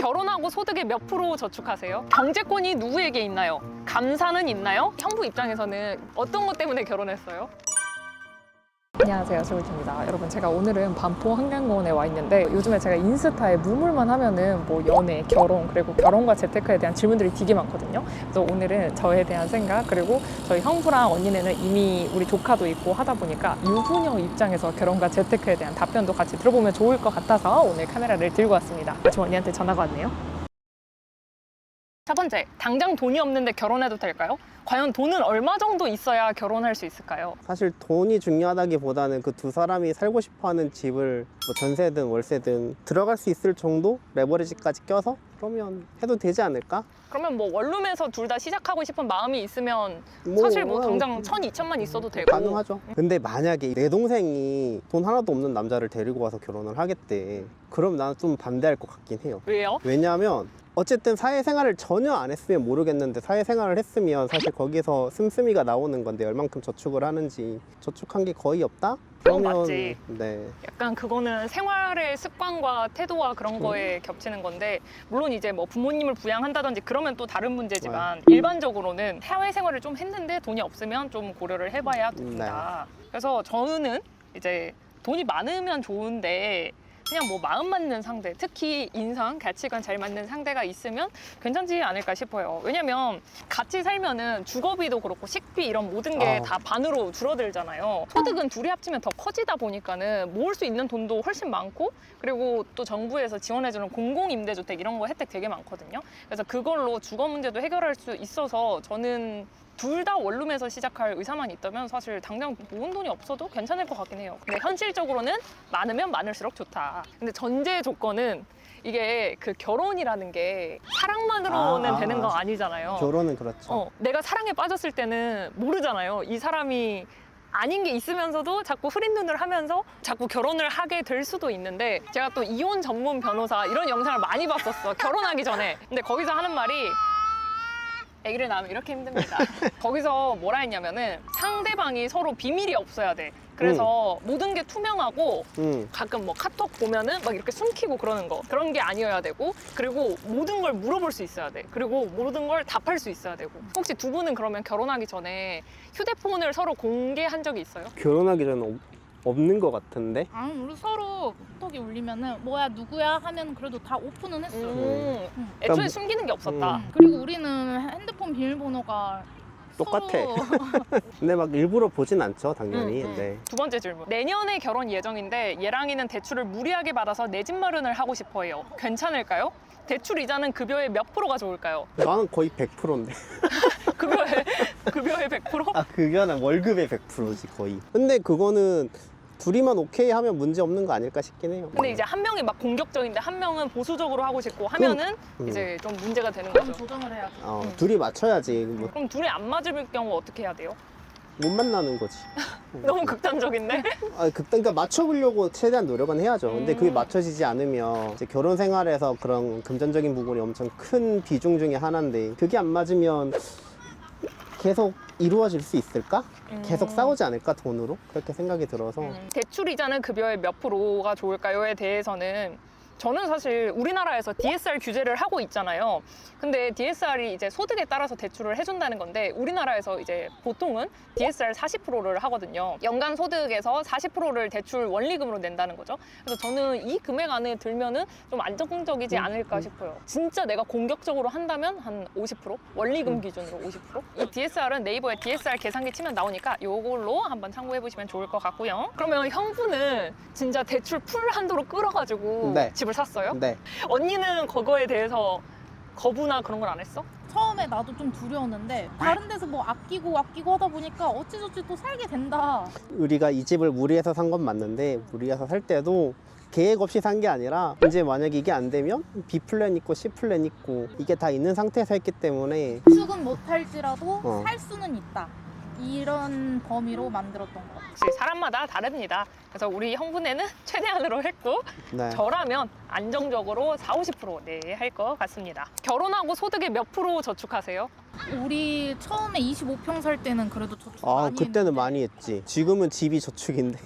결혼하고 소득의 몇 프로 저축하세요? 경제권이 누구에게 있나요? 감사는 있나요? 형부 입장에서는 어떤 것 때문에 결혼했어요? 안녕하세요, 조울트입니다. 여러분, 제가 오늘은 반포 한강공원에 와 있는데 요즘에 제가 인스타에 무물만 하면은 뭐 연애, 결혼, 그리고 결혼과 재테크에 대한 질문들이 되게 많거든요. 그래서 오늘은 저에 대한 생각, 그리고 저희 형부랑 언니네는 이미 우리 조카도 있고 하다 보니까 유부녀 입장에서 결혼과 재테크에 대한 답변도 같이 들어보면 좋을 것 같아서 오늘 카메라를 들고 왔습니다. 마침 언니한테 전화가 왔네요. 첫 번째, 당장 돈이 없는데 결혼해도 될까요? 과연 돈은 얼마 정도 있어야 결혼할 수 있을까요? 사실 돈이 중요하다기보다는 그 두 사람이 살고 싶어하는 집을 뭐 전세든 월세든 들어갈 수 있을 정도 레버리지까지 껴서 그러면 해도 되지 않을까? 그러면 뭐 원룸에서 둘 다 시작하고 싶은 마음이 있으면 뭐, 사실 뭐 당장 1,000, 2,000만 있어도 되고 가능하죠. 근데 만약에 내 동생이 돈 하나도 없는 남자를 데리고 와서 결혼을 하겠대. 그럼 나는 좀 반대할 것 같긴 해요. 왜요? 왜냐하면 어쨌든 사회생활을 전혀 안 했으면 모르겠는데 사회생활을 했으면 사실 거기서 씀씀이가 나오는 건데 얼만큼 저축을 하는지 저축한 게 거의 없다? 그건 맞지. 네. 약간 그거는 생활의 습관과 태도와 그런 거에 겹치는 건데, 물론 이제 뭐 부모님을 부양한다든지 그러면 또 다른 문제지만 일반적으로는 사회생활을 좀 했는데 돈이 없으면 좀 고려를 해봐야 됩니다. 그래서 저는 이제 돈이 많으면 좋은데 그냥 뭐 마음 맞는 상대, 특히 인상, 가치관 잘 맞는 상대가 있으면 괜찮지 않을까 싶어요. 왜냐면 같이 살면은 주거비도 그렇고 식비 이런 모든 게 다 반으로 줄어들잖아요. 소득은 둘이 합치면 더 커지다 보니까는 모을 수 있는 돈도 훨씬 많고, 그리고 또 정부에서 지원해주는 공공임대주택 이런 거 혜택 되게 많거든요. 그래서 그걸로 주거 문제도 해결할 수 있어서 저는 둘 다 원룸에서 시작할 의사만 있다면 사실 당장 모은 돈이 없어도 괜찮을 것 같긴 해요. 근데 현실적으로는 많으면 많을수록 좋다. 근데 전제 조건은 이게 그 결혼이라는 게 사랑만으로는 되는 거 아니잖아요. 결혼은 그렇죠. 내가 사랑에 빠졌을 때는 모르잖아요. 이 사람이 아닌 게 있으면서도 자꾸 흐린 눈을 하면서 자꾸 결혼을 하게 될 수도 있는데, 제가 또 이혼 전문 변호사 이런 영상을 많이 봤었어, 결혼하기 전에. 근데 거기서 하는 말이 아기를 낳으면 이렇게 힘듭니다. 거기서 뭐라 했냐면은 상대방이 서로 비밀이 없어야 돼. 그래서 모든 게 투명하고 가끔 뭐 카톡 보면은 막 이렇게 숨기고 그러는 거, 그런 게 아니어야 되고, 그리고 모든 걸 물어볼 수 있어야 돼. 그리고 모든 걸 답할 수 있어야 되고. 혹시 두 분은 그러면 결혼하기 전에 휴대폰을 서로 공개한 적이 있어요? 결혼하기 전에 없는 것 같은데? 아니, 우리 서로 톡이 울리면은 뭐야 누구야 하면 그래도 다 오픈은 했어. 애초에 그러니까 숨기는 게 없었다. 그리고 우리는 핸드폰 비밀번호가 똑같아. 서로 근데 막 일부러 보진 않죠, 당연히. 네. 두 번째 질문. 내년에 결혼 예정인데 예랑이는 대출을 무리하게 받아서 내 집 마련을 하고 싶어 해요. 괜찮을까요? 대출 이자는 급여의 몇 프로가 좋을까요? 나는 거의 100%인데. 급여의 100%? 아, 그거는 월급의 100%지 거의. 근데 그거는 둘이만 오케이 하면 문제 없는 거 아닐까 싶긴 해요. 근데 이제 한 명이 막 공격적인데 한 명은 보수적으로 하고 싶고 하면은 네. 이제 좀 문제가 되는 그럼 거죠. 조정을 해야지. 둘이 맞춰야지. 뭐, 그럼 둘이 안 맞을 경우 어떻게 해야 돼요? 못 만나는 거지. 너무 극단적인데? 그러니까 맞춰보려고 최대한 노력은 해야죠. 근데 그게 맞춰지지 않으면 이제 결혼 생활에서 그런 금전적인 부분이 엄청 큰 비중 중에 하나인데, 그게 안 맞으면 계속 이루어질 수 있을까? 계속 싸우지 않을까, 돈으로? 그렇게 생각이 들어서. 대출 이자는 급여의 몇 프로가 좋을까요에 대해서는 저는 사실 우리나라에서 DSR 규제를 하고 있잖아요. 근데 DSR이 이제 소득에 따라서 대출을 해준다는 건데, 우리나라에서 이제 보통은 DSR 40%를 하거든요. 연간 소득에서 40%를 대출 원리금으로 낸다는 거죠. 그래서 저는 이 금액 안에 들면은 좀 안정적이지 않을까 싶어요. 진짜 내가 공격적으로 한다면 한 50%? 원리금 기준으로 50%? 이 DSR은 네이버에 DSR 계산기 치면 나오니까 요걸로 한번 참고해보시면 좋을 것 같고요. 그러면 형부는 진짜 대출 풀 한도로 끌어가지고 네. 집을 샀어요? 네. 언니는 그거에 대해서 거부나 그런 걸 안 했어? 처음에 나도 좀 두려웠는데 다른 데서 뭐 아끼고 하다 보니까 어찌저찌 또 살게 된다. 우리가 이 집을 무리해서 산 건 맞는데, 무리해서 살 때도 계획 없이 산 게 아니라 이제 만약에 이게 안 되면 B 플랜 있고 C 플랜 있고 이게 다 있는 상태에서 했기 때문에. 축은 못할지라도 살 수는 있다. 이런 범위로 만들었던 것 같아요. 역시 사람마다 다릅니다. 그래서 우리 형부네는 최대한으로 했고, 네. 저라면 안정적으로 40-50% 네, 할 것 같습니다. 결혼하고 소득의 몇 프로 저축하세요? 우리 처음에 25평 살 때는 그래도 저축 아, 많이 그때는 했는데 많이 했지. 지금은 집이 저축인데.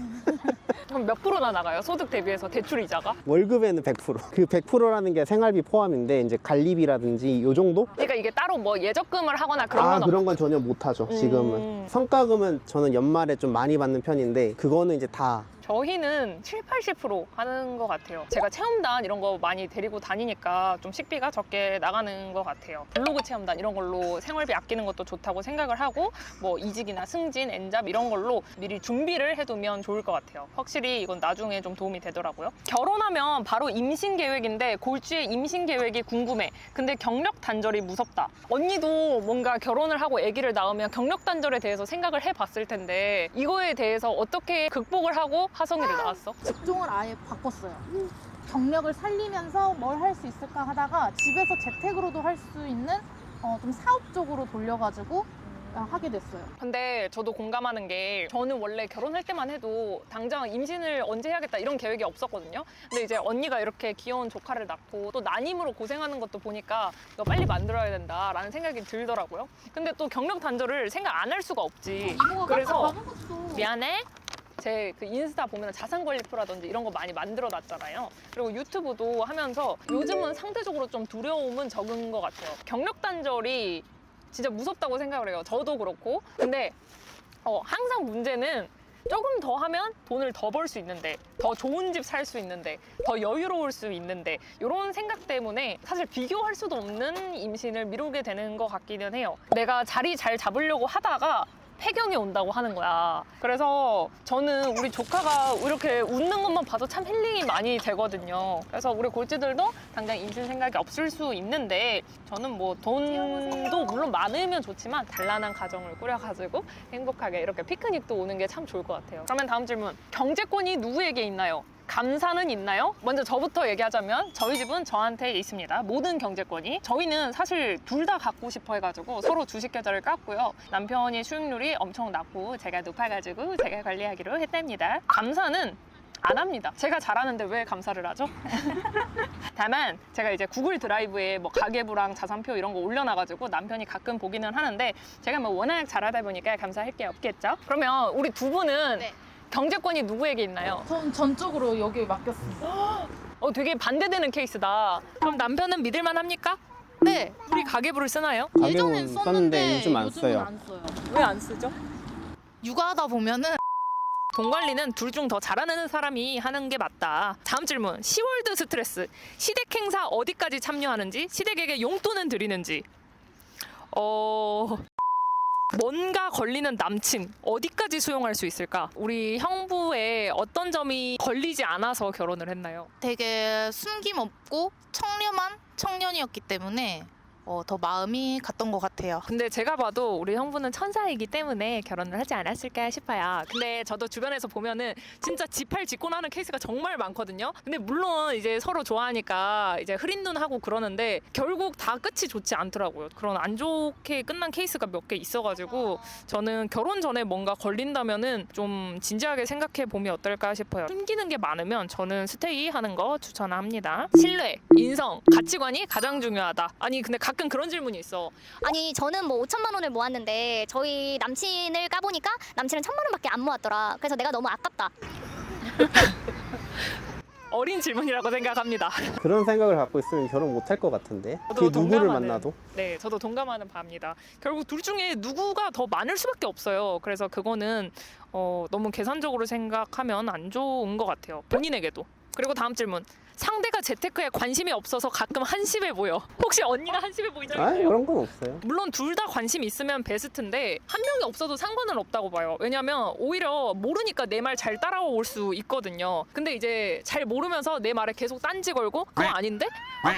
그럼 몇 프로나 나가요? 소득 대비해서 대출 이자가? 월급에는 100%. 그 100%라는 게 생활비 포함인데 이제 관리비라든지 요 정도? 그러니까 이게 따로 뭐 예적금을 하거나 그런 건 그런 건 전혀 못 하죠. 지금은. 성과금은 저는 연말에 좀 많이 받는 편인데 그거는 이제 다 저희는 7, 80% 하는 것 같아요. 제가 체험단 이런 거 많이 데리고 다니니까 좀 식비가 적게 나가는 것 같아요. 블로그 체험단 이런 걸로 생활비 아끼는 것도 좋다고 생각을 하고 뭐 이직이나 승진, 엔잡 이런 걸로 미리 준비를 해두면 좋을 것 같아요. 확실히 이건 나중에 좀 도움이 되더라고요. 결혼하면 바로 임신 계획인데 골주의 임신 계획이 궁금해. 근데 경력 단절이 무섭다. 언니도 뭔가 결혼을 하고 아기를 낳으면 경력 단절에 대해서 생각을 해봤을 텐데 이거에 대해서 어떻게 극복을 하고 하성이를 낳았어? 직종을 아예 바꿨어요. 경력을 살리면서 뭘 할 수 있을까 하다가 집에서 재택으로도 할 수 있는 좀 사업 쪽으로 돌려가지고 하게 됐어요. 근데 저도 공감하는 게 저는 원래 결혼할 때만 해도 당장 임신을 언제 해야겠다 이런 계획이 없었거든요. 근데 이제 언니가 이렇게 귀여운 조카를 낳고 또 난임으로 고생하는 것도 보니까 이거 빨리 만들어야 된다라는 생각이 들더라고요. 근데 또 경력 단절을 생각 안 할 수가 없지. 이모가 그래서 깜짝 놀랐어. 미안해. 제 그 인스타 보면 자산관리표라든지 이런 거 많이 만들어 놨잖아요. 그리고 유튜브도 하면서 요즘은 상대적으로 좀 두려움은 적은 것 같아요. 경력 단절이 진짜 무섭다고 생각을 해요. 저도 그렇고. 근데 항상 문제는 조금 더 하면 돈을 더 벌 수 있는데, 더 좋은 집 살 수 있는데, 더 여유로울 수 있는데 이런 생각 때문에 사실 비교할 수도 없는 임신을 미루게 되는 것 같기는 해요. 내가 자리 잘 잡으려고 하다가 폐경이 온다고 하는 거야. 그래서 저는 우리 조카가 이렇게 웃는 것만 봐도 참 힐링이 많이 되거든요. 그래서 우리 골찌들도 당장 임신 생각이 없을 수 있는데 저는 뭐 돈도 물론 많으면 좋지만 단란한 가정을 꾸려가지고 행복하게 이렇게 피크닉도 오는 게 참 좋을 것 같아요. 그러면 다음 질문. 경제권이 누구에게 있나요? 감사는 있나요? 먼저 저부터 얘기하자면 저희 집은 저한테 있습니다. 모든 경제권이. 저희는 사실 둘 다 갖고 싶어 해가지고 서로 주식 계좌를 깠고요. 남편이 수익률이 엄청 낮고 제가 높아가지고 제가 관리하기로 했답니다. 감사는 안 합니다. 제가 잘하는데 왜 감사를 하죠? 다만 제가 이제 구글 드라이브에 뭐 가계부랑 자산표 이런 거 올려놔가지고 남편이 가끔 보기는 하는데 제가 뭐 워낙 잘하다 보니까 감사할 게 없겠죠? 그러면 우리 두 분은 네. 경제권이 누구에게 있나요? 전 전적으로 여기 맡겼습니다. 되게 반대되는 케이스다. 그럼 남편은 믿을만 합니까? 네. 우리 가계부를 쓰나요? 예전엔 가계부는 썼는데 썼는데 요즘 안 요즘은 써요. 안 써요. 왜 안 쓰죠? 육아하다 보면은 돈 관리는 둘 중 더 잘하는 사람이 하는 게 맞다. 다음 질문. 시월드 스트레스. 시댁 행사 어디까지 참여하는지, 시댁에게 용돈은 드리는지. 뭔가 걸리는 남친 어디까지 수용할 수 있을까? 우리 형부의 어떤 점이 걸리지 않아서 결혼을 했나요? 되게 숨김없고 청렴한 청년이었기 때문에 더 마음이 갔던 것 같아요. 근데 제가 봐도 우리 형부는 천사이기 때문에 결혼을 하지 않았을까 싶어요. 근데 저도 주변에서 보면은 진짜 지팔 직곤하는 케이스가 정말 많거든요. 근데 물론 이제 서로 좋아하니까 이제 흐린 눈 하고 그러는데 결국 다 끝이 좋지 않더라고요. 그런 안 좋게 끝난 케이스가 몇 개 있어가지고 저는 결혼 전에 뭔가 걸린다면은 좀 진지하게 생각해 보면 어떨까 싶어요. 숨기는 게 많으면 저는 스테이 하는 거 추천합니다. 신뢰, 인성, 가치관이 가장 중요하다. 아니 근데 가끔 그런 질문이 있어. 아니 저는 뭐 5천만 원을 모았는데 저희 남친을 까보니까 남친은 1,000만 원밖에 안 모았더라. 그래서 내가 너무 아깝다. 어린 질문이라고 생각합니다. 그런 생각을 갖고 있으면 결혼 못 할 것 같은데. 그 저도 누구를 동감하는- 만나도. 네, 저도 동감하는 바입니다. 결국 둘 중에 누구가 더 많을 수밖에 없어요. 그래서 그거는 너무 계산적으로 생각하면 안 좋은 것 같아요. 본인에게도. 그리고 다음 질문. 상대가 재테크에 관심이 없어서 가끔 한심해 보여. 혹시 언니가 한심해 보인 적 있나요? 그런 건 없어요. 물론 둘 다 관심 있으면 베스트인데 한 명이 없어도 상관은 없다고 봐요. 왜냐면 오히려 모르니까 내 말 잘 따라올 수 있거든요. 근데 이제 잘 모르면서 내 말에 계속 딴지 걸고 그거 아닌데?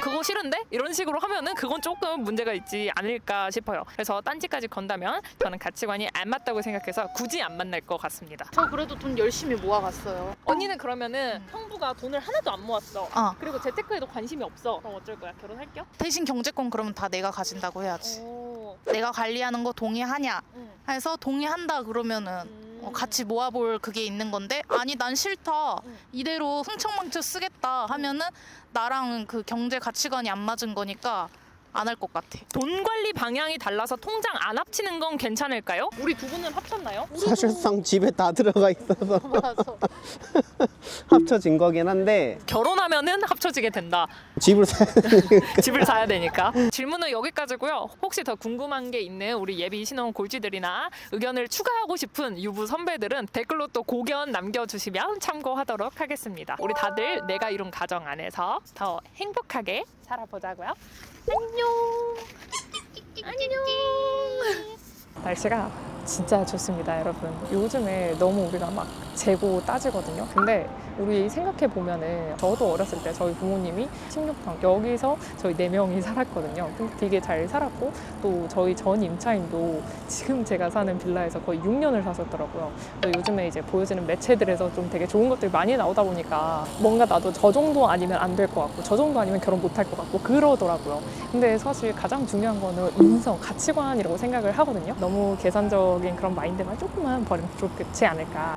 그거 싫은데? 이런 식으로 하면은 그건 조금 문제가 있지 않을까 싶어요. 그래서 딴지까지 건다면 저는 가치관이 안 맞다고 생각해서 굳이 안 만날 것 같습니다. 저 그래도 돈 열심히 모아갔어요. 언니는 그러면은 형부가 돈을 하나도 안 모았어. 아. 그리고 재테크에도 관심이 없어. 그럼 어쩔 거야? 결혼할게요? 대신 경제권 그러면 다 내가 가진다고 해야지. 오. 내가 관리하는 거 동의하냐 해서 동의한다 그러면은 같이 모아볼 그게 있는 건데 아니 난 싫다 이대로 흥청망청 쓰겠다 하면은 나랑 그 경제 가치관이 안 맞은 거니까 안 할 것 같아. 돈 관리 방향이 달라서 통장 안 합치는 건 괜찮을까요? 우리 두 분은 합쳤나요? 사실상 집에 다 들어가 있어서 맞아. 합쳐진 거긴 한데 결혼하면은 합쳐지게 된다. 집을 사야 집을 사야 되니까. 질문은 여기까지고요. 혹시 더 궁금한 게 있는 우리 예비 신혼 골치들이나 의견을 추가하고 싶은 유부 선배들은 댓글로 또 고견 남겨주시면 참고하도록 하겠습니다. 우리 다들 내가 이룬 가정 안에서 더 행복하게 살아보자고요. 날씨가 진짜 좋습니다, 여러분. 요즘에 너무 우리가 막 재고 따지거든요. 근데 우리 생각해 보면은 저도 어렸을 때 저희 부모님이 16평 여기서 저희 4명이 살았거든요. 근데 되게 잘 살았고 또 저희 전 임차인도 지금 제가 사는 빌라에서 거의 6년을 사셨더라고요. 요즘에 이제 보여지는 매체들에서 좀 되게 좋은 것들이 많이 나오다 보니까 뭔가 나도 저 정도 아니면 안 될 것 같고 저 정도 아니면 결혼 못 할 것 같고 그러더라고요. 근데 사실 가장 중요한 거는 인성, 가치관이라고 생각을 하거든요. 너무 계산적인 그런 마인드만 조금만 버리면 좋지 않을까.